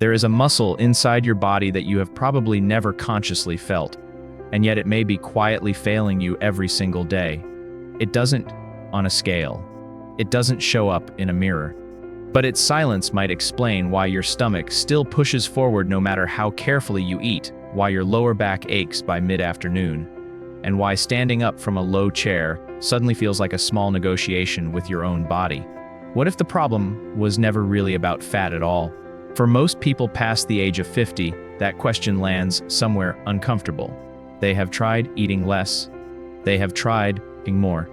There is a muscle inside your body that you have probably never consciously felt, and yet it may be quietly failing you every single day. It doesn't on a scale. It doesn't show up in a mirror. But its silence might explain why your stomach still pushes forward no matter how carefully you eat, why your lower back aches by mid-afternoon, and why standing up from a low chair suddenly feels like a small negotiation with your own body. What if the problem was never really about fat at all? For most people past the age of 50, that question lands somewhere uncomfortable. They have tried eating less. They have tried eating more.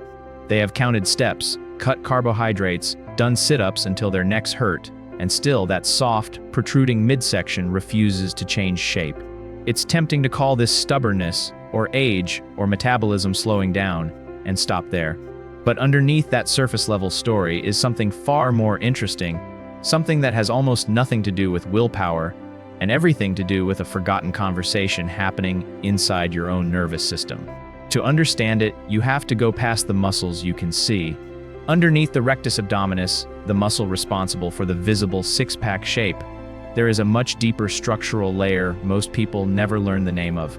They have counted steps, cut carbohydrates, done sit-ups until their necks hurt, and still that soft, protruding midsection refuses to change shape. It's tempting to call this stubbornness, or age, or metabolism slowing down, and stop there. But underneath that surface-level story is something far more interesting, something that has almost nothing to do with willpower, and everything to do with a forgotten conversation happening inside your own nervous system. To understand it, you have to go past the muscles you can see. Underneath the rectus abdominis, the muscle responsible for the visible six-pack shape, there is a much deeper structural layer most people never learn the name of,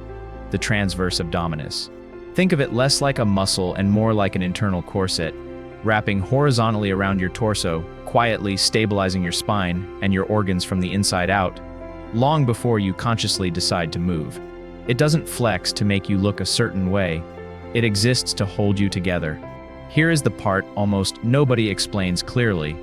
the transverse abdominis. Think of it less like a muscle and more like an internal corset, wrapping horizontally around your torso, quietly stabilizing your spine and your organs from the inside out, long before you consciously decide to move. It doesn't flex to make you look a certain way. It exists to hold you together. Here is the part almost nobody explains clearly.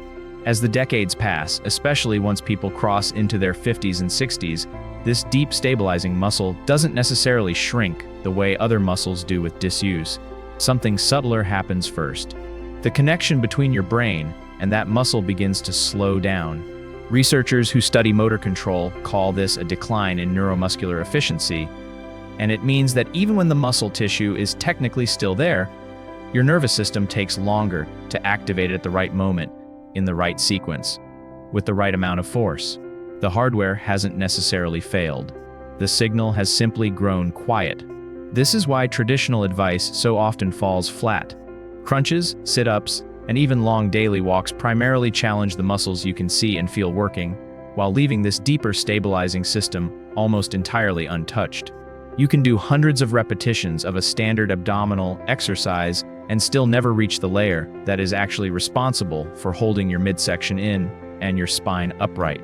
As the decades pass, especially once people cross into their 50s and 60s, this deep stabilizing muscle doesn't necessarily shrink the way other muscles do with disuse. Something subtler happens first. The connection between your brain and that muscle begins to slow down. Researchers who study motor control call this a decline in neuromuscular efficiency, and it means that even when the muscle tissue is technically still there, your nervous system takes longer to activate it at the right moment, in the right sequence, with the right amount of force. The hardware hasn't necessarily failed. The signal has simply grown quiet. This is why traditional advice so often falls flat. Crunches, sit-ups, and even long daily walks primarily challenge the muscles you can see and feel working, while leaving this deeper stabilizing system almost entirely untouched. You can do hundreds of repetitions of a standard abdominal exercise and still never reach the layer that is actually responsible for holding your midsection in and your spine upright.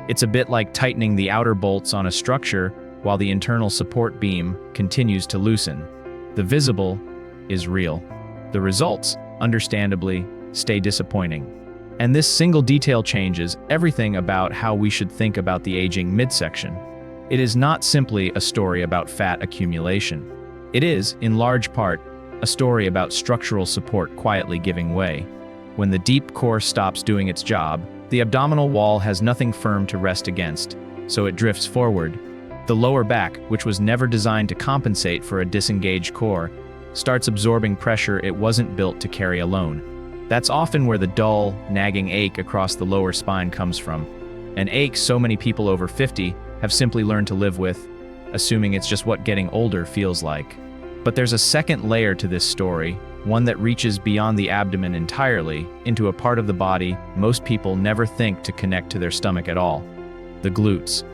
It's a bit like tightening the outer bolts on a structure while the internal support beam continues to loosen. The visible is real. The results, understandably, stay disappointing. And this single detail changes everything about how we should think about the aging midsection. It is not simply a story about fat accumulation. It is, in large part, a story about structural support quietly giving way. When the deep core stops doing its job, the abdominal wall has nothing firm to rest against, so it drifts forward. The lower back, which was never designed to compensate for a disengaged core, starts absorbing pressure it wasn't built to carry alone. That's often where the dull, nagging ache across the lower spine comes from. An ache so many people over 50 have simply learned to live with, assuming it's just what getting older feels like. But there's a second layer to this story, one that reaches beyond the abdomen entirely into a part of the body most people never think to connect to their stomach at all: the glutes.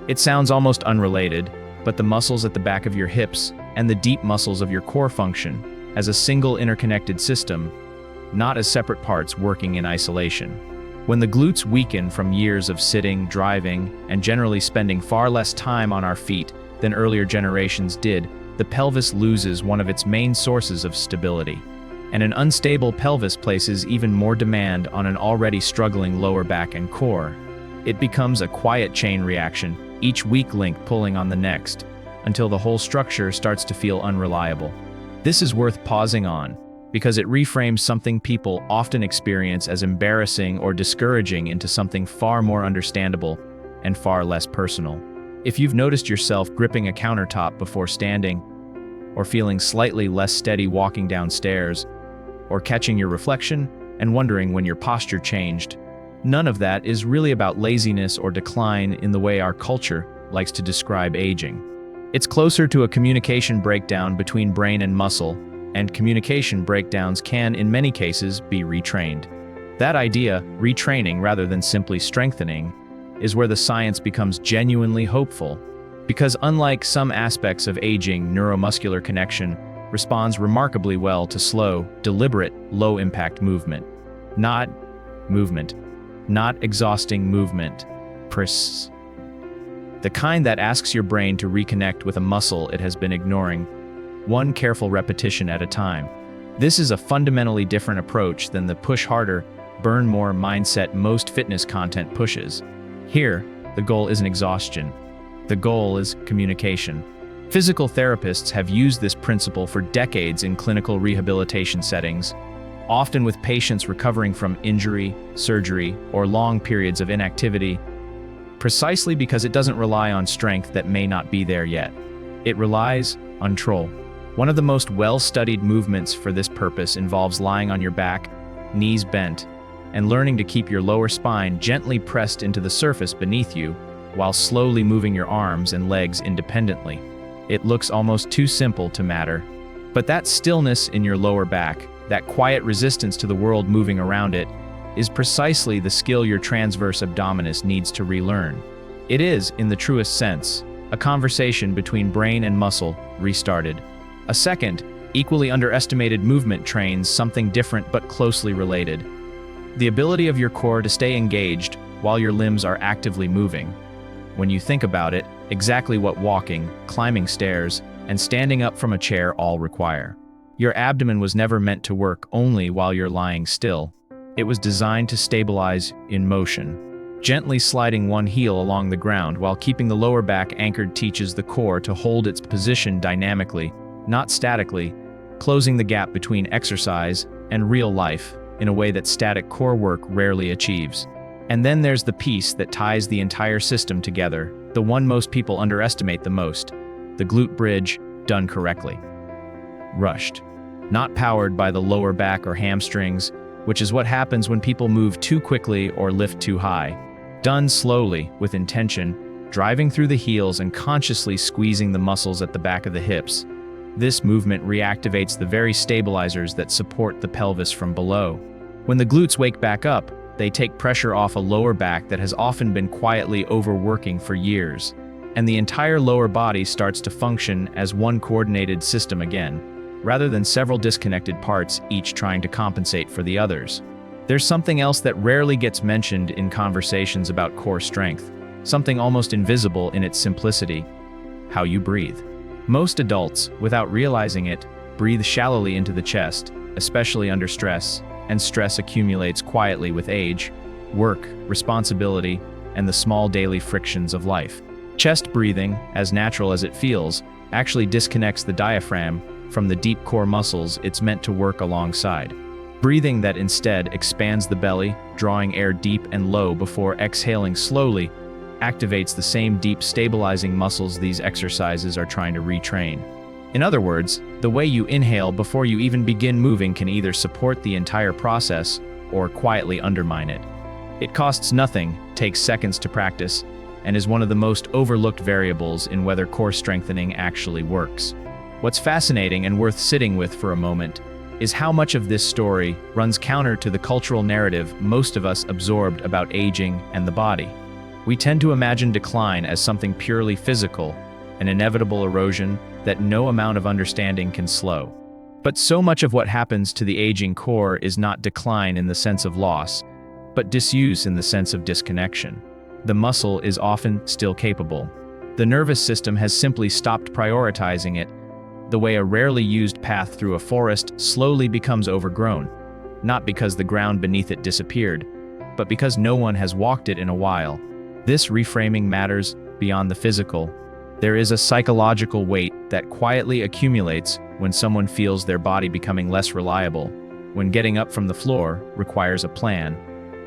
It sounds almost unrelated, but the muscles at the back of your hips and the deep muscles of your core function as a single interconnected system, not as separate parts working in isolation. When the glutes weaken from years of sitting, driving, and generally spending far less time on our feet than earlier generations did, the pelvis loses one of its main sources of stability. And an unstable pelvis places even more demand on an already struggling lower back and core. It becomes a quiet chain reaction, each weak link pulling on the next, until the whole structure starts to feel unreliable. This is worth pausing on, because it reframes something people often experience as embarrassing or discouraging into something far more understandable and far less personal. If you've noticed yourself gripping a countertop before standing, or feeling slightly less steady walking downstairs, or catching your reflection and wondering when your posture changed, none of that is really about laziness or decline in the way our culture likes to describe aging. It's closer to a communication breakdown between brain and muscle, and communication breakdowns can, in many cases, be retrained. That idea, retraining rather than simply strengthening, is where the science becomes genuinely hopeful. Because unlike some aspects of aging, neuromuscular connection responds remarkably well to slow, deliberate, low-impact movement. Not exhausting movement. The kind that asks your brain to reconnect with a muscle it has been ignoring, one careful repetition at a time. This is a fundamentally different approach than the push harder, burn more mindset most fitness content pushes. Here, the goal isn't exhaustion. The goal is communication. Physical therapists have used this principle for decades in clinical rehabilitation settings, often with patients recovering from injury, surgery, or long periods of inactivity, precisely because it doesn't rely on strength that may not be there yet. It relies on control. One of the most well-studied movements for this purpose involves lying on your back, knees bent, and learning to keep your lower spine gently pressed into the surface beneath you while slowly moving your arms and legs independently. It looks almost too simple to matter, but that stillness in your lower back, that quiet resistance to the world moving around it, is precisely the skill your transverse abdominis needs to relearn. It is, in the truest sense, a conversation between brain and muscle restarted. A second, equally underestimated movement trains something different but closely related: the ability of your core to stay engaged while your limbs are actively moving. When you think about it, exactly what walking, climbing stairs, and standing up from a chair all require. Your abdomen was never meant to work only while you're lying still. It was designed to stabilize in motion. Gently sliding one heel along the ground while keeping the lower back anchored teaches the core to hold its position dynamically, not statically, closing the gap between exercise and real life in a way that static core work rarely achieves. And then there's the piece that ties the entire system together, the one most people underestimate the most: the glute bridge, done correctly. Rushed. Not powered by the lower back or hamstrings, which is what happens when people move too quickly or lift too high. Done slowly, with intention, driving through the heels and consciously squeezing the muscles at the back of the hips. This movement reactivates the very stabilizers that support the pelvis from below. When the glutes wake back up, they take pressure off a lower back that has often been quietly overworking for years, and the entire lower body starts to function as one coordinated system again, rather than several disconnected parts each trying to compensate for the others. There's something else that rarely gets mentioned in conversations about core strength, something almost invisible in its simplicity: how you breathe. Most adults, without realizing it, breathe shallowly into the chest, especially under stress, and stress accumulates quietly with age, work, responsibility, and the small daily frictions of life. Chest breathing, as natural as it feels, actually disconnects the diaphragm from the deep core muscles it's meant to work alongside. Breathing that instead expands the belly, drawing air deep and low before exhaling slowly, activates the same deep stabilizing muscles these exercises are trying to retrain. In other words, the way you inhale before you even begin moving can either support the entire process or quietly undermine it. It costs nothing, takes seconds to practice, and is one of the most overlooked variables in whether core strengthening actually works. What's fascinating and worth sitting with for a moment is how much of this story runs counter to the cultural narrative most of us absorbed about aging and the body. We tend to imagine decline as something purely physical, an inevitable erosion that no amount of understanding can slow. But so much of what happens to the aging core is not decline in the sense of loss, but disuse in the sense of disconnection. The muscle is often still capable. The nervous system has simply stopped prioritizing it, the way a rarely used path through a forest slowly becomes overgrown, not because the ground beneath it disappeared, but because no one has walked it in a while. This reframing matters beyond the physical. There is a psychological weight that quietly accumulates when someone feels their body becoming less reliable, when getting up from the floor requires a plan,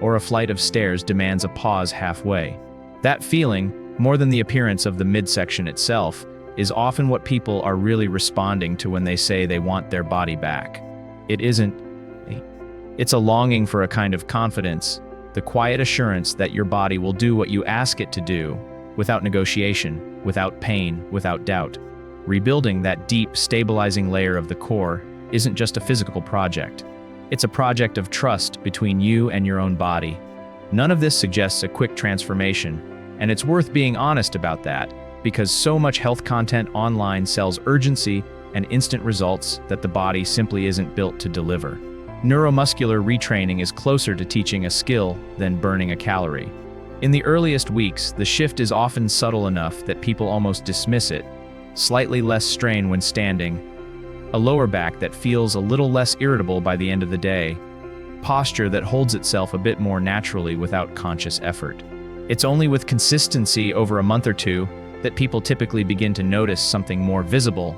or a flight of stairs demands a pause halfway. That feeling, more than the appearance of the midsection itself, is often what people are really responding to when they say they want their body back. It's a longing for a kind of confidence, the quiet assurance that your body will do what you ask it to do, without negotiation, without pain, without doubt. Rebuilding that deep, stabilizing layer of the core isn't just a physical project. It's a project of trust between you and your own body, None of this suggests a quick transformation, and it's worth being honest about that, because so much health content online sells urgency and instant results that the body simply isn't built to deliver. Neuromuscular retraining is closer to teaching a skill than burning a calorie. In the earliest weeks, the shift is often subtle enough that people almost dismiss it. Slightly less strain when standing, a lower back that feels a little less irritable by the end of the day, posture that holds itself a bit more naturally without conscious effort. It's only with consistency over a month or two that people typically begin to notice something more visible,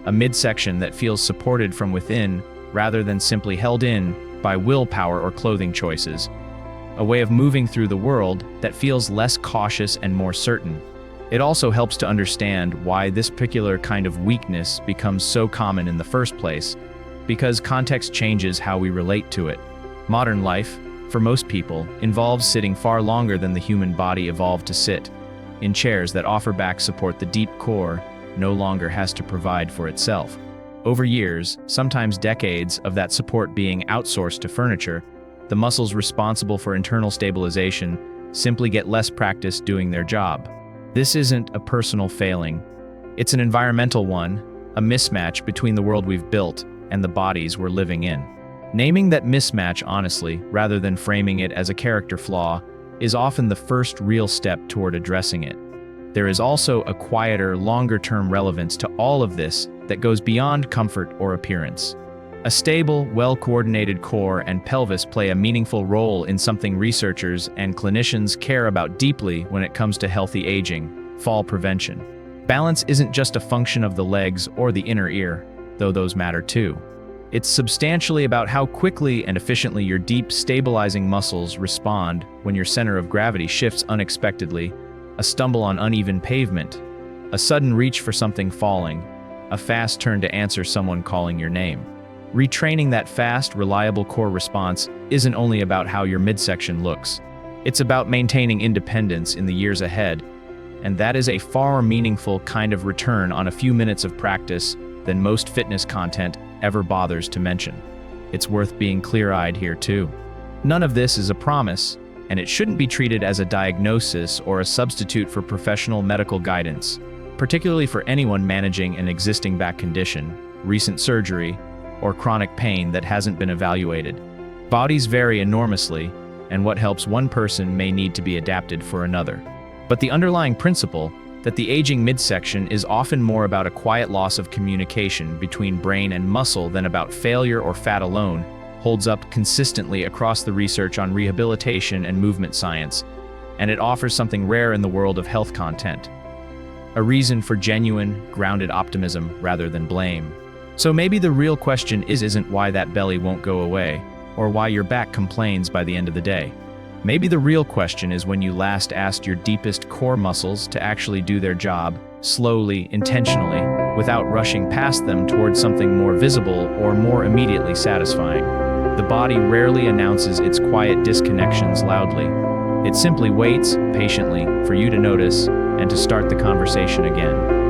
a midsection that feels supported from within rather than simply held in by willpower or clothing choices, a way of moving through the world that feels less cautious and more certain. It also helps to understand why this particular kind of weakness becomes so common in the first place, because context changes how we relate to it. Modern life, for most people, involves sitting far longer than the human body evolved to sit, in chairs that offer back support the deep core no longer has to provide for itself. Over years, sometimes decades of that support being outsourced to furniture, the muscles responsible for internal stabilization simply get less practice doing their job. This isn't a personal failing. It's an environmental one, a mismatch between the world we've built and the bodies we're living in. Naming that mismatch honestly, rather than framing it as a character flaw, is often the first real step toward addressing it. There is also a quieter, longer-term relevance to all of this that goes beyond comfort or appearance. A stable, well-coordinated core and pelvis play a meaningful role in something researchers and clinicians care about deeply when it comes to healthy aging, fall prevention. Balance isn't just a function of the legs or the inner ear, though those matter too. It's substantially about how quickly and efficiently your deep, stabilizing muscles respond when your center of gravity shifts unexpectedly, a stumble on uneven pavement, a sudden reach for something falling, a fast turn to answer someone calling your name. Retraining that fast, reliable core response isn't only about how your midsection looks. It's about maintaining independence in the years ahead, and that is a far meaningful kind of return on a few minutes of practice than most fitness content ever bothers to mention. It's worth being clear-eyed here too. None of this is a promise, and it shouldn't be treated as a diagnosis or a substitute for professional medical guidance, particularly for anyone managing an existing back condition, recent surgery, or chronic pain that hasn't been evaluated. Bodies vary enormously, and what helps one person may need to be adapted for another. But the underlying principle that the aging midsection is often more about a quiet loss of communication between brain and muscle than about failure or fat alone holds up consistently across the research on rehabilitation and movement science, and it offers something rare in the world of health content: a reason for genuine, grounded optimism rather than blame. So maybe the real question isn't why that belly won't go away, or why your back complains by the end of the day. Maybe the real question is when you last asked your deepest core muscles to actually do their job, slowly, intentionally, without rushing past them towards something more visible or more immediately satisfying. The body rarely announces its quiet disconnections loudly. It simply waits, patiently, for you to notice and to start the conversation again.